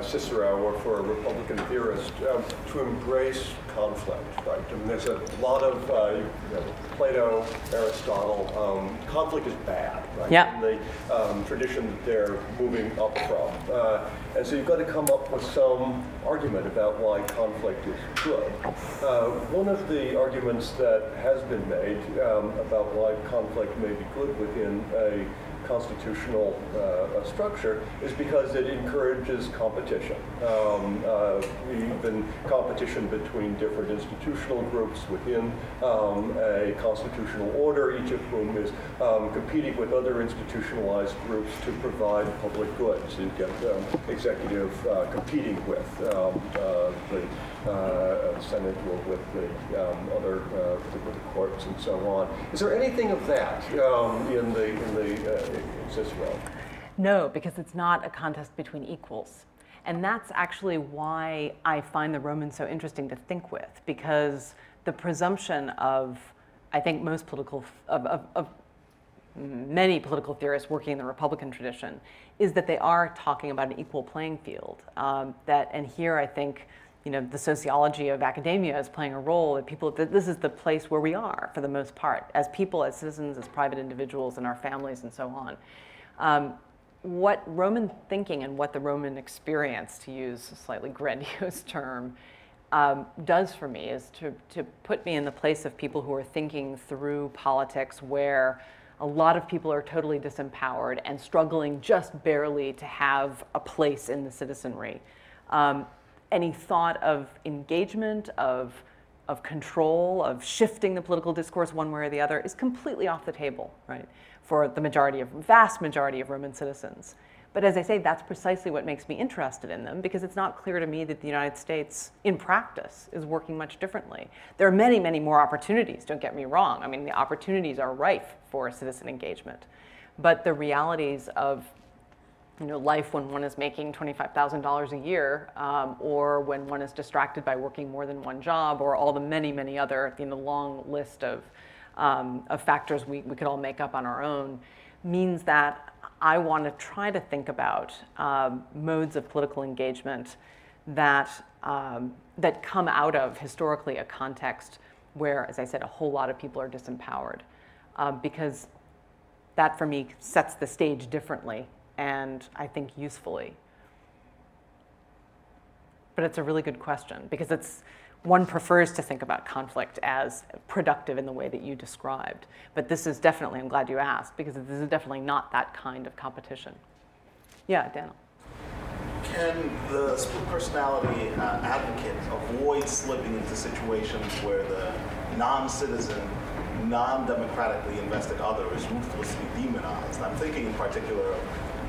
Cicero or for a Republican theorist to embrace conflict, right? I mean, there's a lot of Plato, Aristotle. Conflict is bad, right? Yeah. In the tradition that they're moving up from, and so you've got to come up with some argument about why conflict is good. One of the arguments that has been made about why conflict may be good within a constitutional structure is because it encourages competition, even competition between different institutional groups within a constitutional order, each of whom is competing with other institutionalized groups to provide public goods. You get executive competing with the Senate or with the other with the courts and so on. Is there anything of that in Cicero? No, because it's not a contest between equals. And that's actually why I find the Romans so interesting to think with, because the presumption of, I think most political, of many political theorists working in the Republican tradition, is that they are talking about an equal playing field. And here I think, the sociology of academia is playing a role, that this is the place where we are for the most part, as people, as citizens, as private individuals, in our families and so on. What Roman thinking and what the Roman experience, to use a slightly grandiose term, does for me is to put me in the place of people who are thinking through politics where a lot of people are totally disempowered and struggling just barely to have a place in the citizenry. Any thought of engagement, of control, of shifting the political discourse one way or the other is completely off the table, right, for the vast majority of Roman citizens. But as I say, that's precisely what makes me interested in them, because it's not clear to me that the United States, in practice, is working much differently. There are many, many more opportunities, don't get me wrong. I mean, the opportunities are rife for citizen engagement. But the realities of life when one is making $25,000 a year, or when one is distracted by working more than one job, or all the many, many other long list of factors we could all make up on our own, means that I want to try to think about modes of political engagement that come out of, historically, a context where, as I said, a whole lot of people are disempowered, because that, for me, sets the stage differently, and I think usefully. But it's a really good question, because one prefers to think about conflict as productive in the way that you described. But this is definitely, I'm glad you asked, because this is definitely not that kind of competition. Yeah, Daniel. Can the split personality advocate avoid slipping into situations where the non-citizen, non-democratically invested other is ruthlessly demonized? I'm thinking in particular of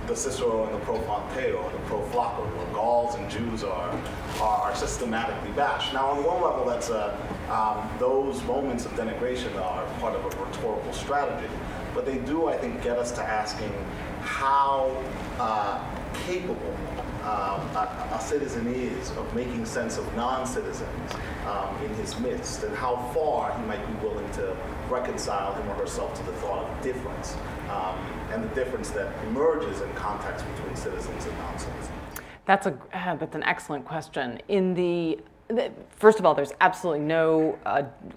the Cicero and the pro Pompeo and the pro Flacco, where Gauls and Jews are systematically bashed. Now, on one level, that's those moments of denigration are part of a rhetorical strategy, but they do, I think, get us to asking how capable a citizen is of making sense of non-citizens in his midst, and how far he might be willing to reconcile him or herself to the thought of difference, and the difference that emerges in contacts between citizens and non-citizens. That's an excellent question. First of all, there's absolutely no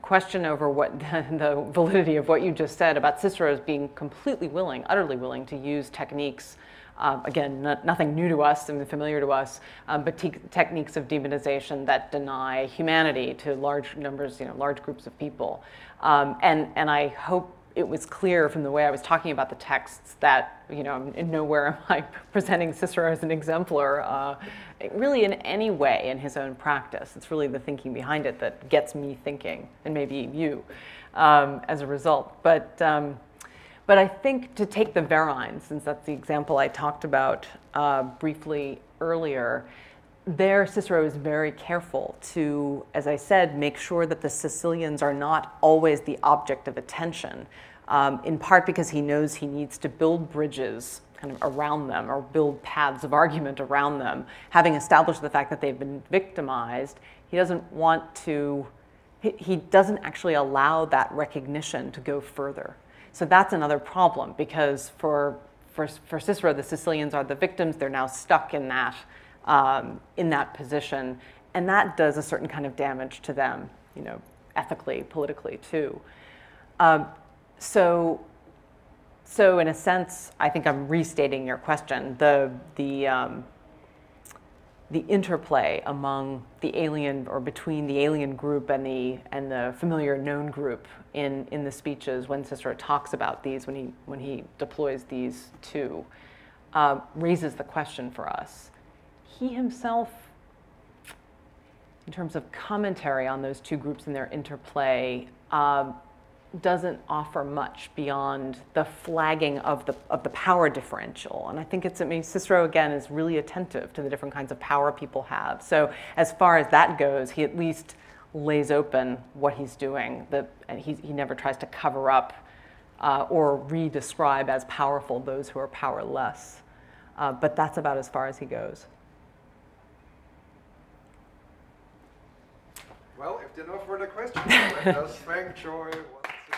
question over what the validity of what you just said about Cicero's being completely willing, utterly willing, to use techniques Again, nothing new to us and familiar to us, but techniques of demonization that deny humanity to large numbers, large groups of people. And I hope it was clear from the way I was talking about the texts that, in nowhere am I presenting Cicero as an exemplar, really in any way in his own practice. It's really the thinking behind it that gets me thinking, and maybe you as a result. But I think to take the Verrines, since that's the example I talked about briefly earlier, there Cicero is very careful to, as I said, make sure that the Sicilians are not always the object of attention, in part because he knows he needs to build bridges kind of around them or build paths of argument around them. Having established the fact that they've been victimized, he doesn't want to, he doesn't actually allow that recognition to go further. So that's another problem, because for Cicero, the Sicilians are the victims. They're now stuck in that position, and that does a certain kind of damage to them, ethically, politically too. So in a sense, I think I'm restating your question. The interplay among the alien, or between the alien group and the familiar known group in the speeches when Cicero talks about these, when he deploys these two, raises the question for us. He himself, in terms of commentary on those two groups and their interplay, doesn't offer much beyond the flagging of the power differential. And I think Cicero, again, is really attentive to the different kinds of power people have. So as far as that goes, he at least lays open what he's doing. And he never tries to cover up or re-describe as powerful those who are powerless. But that's about as far as he goes. Well, if there are no further questions, let us thank Joy.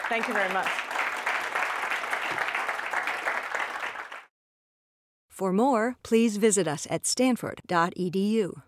Thank you very much. For more, please visit us at stanford.edu.